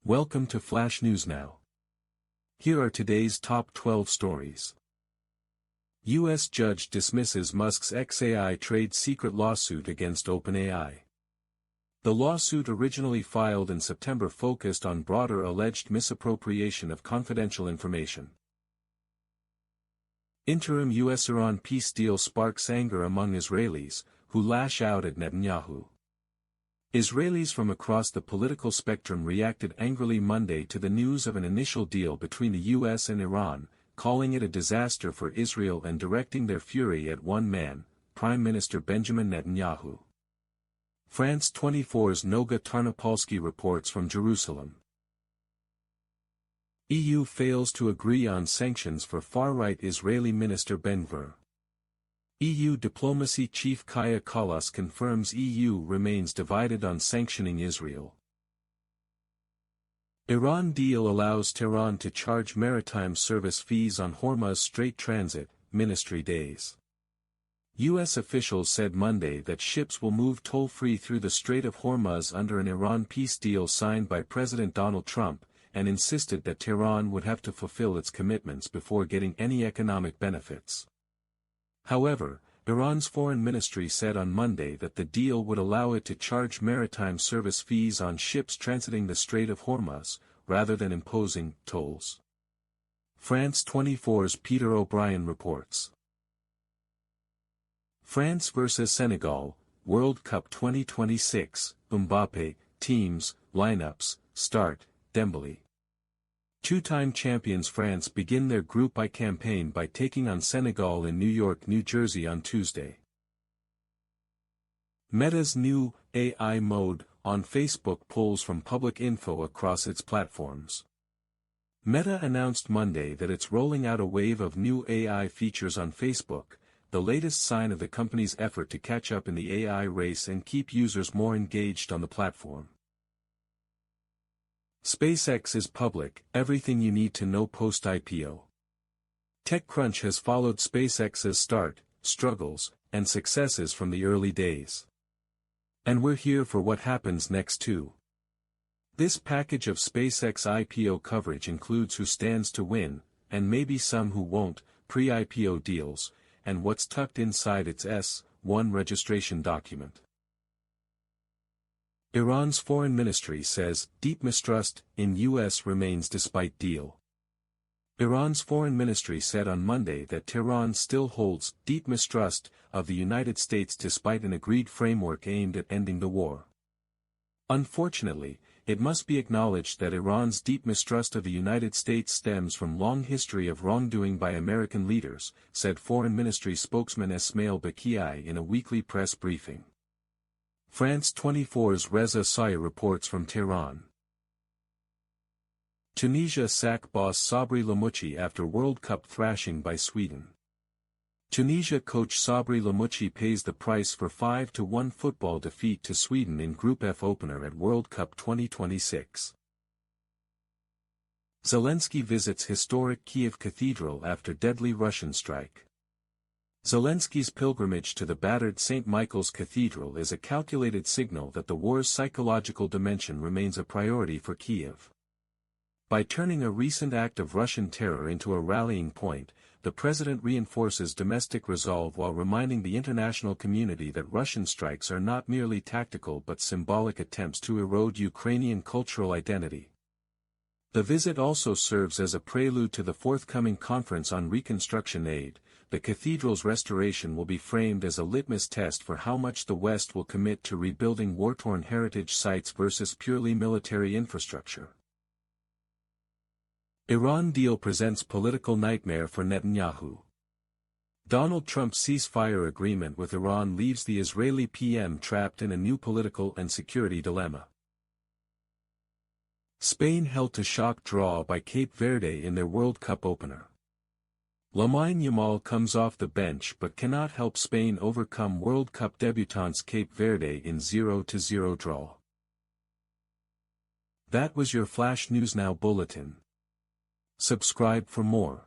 Welcome to Flash News Now. Here are today's top 12 stories. U.S. judge dismisses Musk's xAI trade secret lawsuit against OpenAI. The lawsuit, originally filed in September, focused on broader alleged misappropriation of confidential information. Interim US-Iran peace deal sparks anger among Israelis, who lash out at Netanyahu. Israelis from across the political spectrum reacted angrily Monday to the news of an initial deal between the US and Iran, calling it a disaster for Israel and directing their fury at one man, Prime Minister Benjamin Netanyahu. France 24's Noga Tarnopolsky reports from Jerusalem. EU fails to agree on sanctions for far-right Israeli Minister Ben-Gvir. EU diplomacy chief Kaja Kallas confirms EU remains divided on sanctioning Israel. Iran deal allows Tehran to charge maritime service fees on Hormuz Strait transit, ministry days. U.S. officials said Monday that ships will move toll-free through the Strait of Hormuz under an Iran peace deal signed by President Donald Trump, and insisted that Tehran would have to fulfill its commitments before getting any economic benefits. However, Iran's foreign ministry said on Monday that the deal would allow it to charge maritime service fees on ships transiting the Strait of Hormuz, rather than imposing tolls. France 24's Peter O'Brien reports. France vs Senegal, World Cup 2026, Mbappe, teams, lineups, start, Dembele. Two-time champions France begin their Group I campaign by taking on Senegal in New York, New Jersey on Tuesday. Meta's new AI mode on Facebook pulls from public info across its platforms. Meta announced Monday that it's rolling out a wave of new AI features on Facebook, the latest sign of the company's effort to catch up in the AI race and keep users more engaged on the platform. SpaceX is public, everything you need to know post-IPO. TechCrunch has followed SpaceX's start, struggles, and successes from the early days. And we're here for what happens next too. This package of SpaceX IPO coverage includes who stands to win, and maybe some who won't, pre-IPO deals, and what's tucked inside its S-1 registration document. Iran's foreign ministry says deep mistrust in U.S. remains despite deal. Iran's foreign ministry said on Monday that Tehran still holds deep mistrust of the United States despite an agreed framework aimed at ending the war. Unfortunately, it must be acknowledged that Iran's deep mistrust of the United States stems from long history of wrongdoing by American leaders, said Foreign Ministry spokesman Esmail Bakiai in a weekly press briefing. France 24's Reza Saya reports from Tehran. Tunisia sack boss Sabri Lamouchi after World Cup thrashing by Sweden. Tunisia coach Sabri Lamouchi pays the price for 5-1 football defeat to Sweden in Group F opener at World Cup 2026. Zelenskyy visits historic Kyiv cathedral after deadly Russian strike. Zelenskyy's pilgrimage to the battered St. Michael's Cathedral is a calculated signal that the war's psychological dimension remains a priority for Kyiv. By turning a recent act of Russian terror into a rallying point, the president reinforces domestic resolve while reminding the international community that Russian strikes are not merely tactical but symbolic attempts to erode Ukrainian cultural identity. The visit also serves as a prelude to the forthcoming conference on reconstruction aid. The cathedral's restoration will be framed as a litmus test for how much the West will commit to rebuilding war-torn heritage sites versus purely military infrastructure. Iran deal presents political nightmare for Netanyahu. Donald Trump's ceasefire agreement with Iran leaves the Israeli PM trapped in a new political and security dilemma. Spain held to shock draw by Cape Verde in their World Cup opener. Lamine Yamal comes off the bench but cannot help Spain overcome World Cup debutants Cape Verde in 0-0 draw. That was your Flash News Now bulletin. Subscribe for more.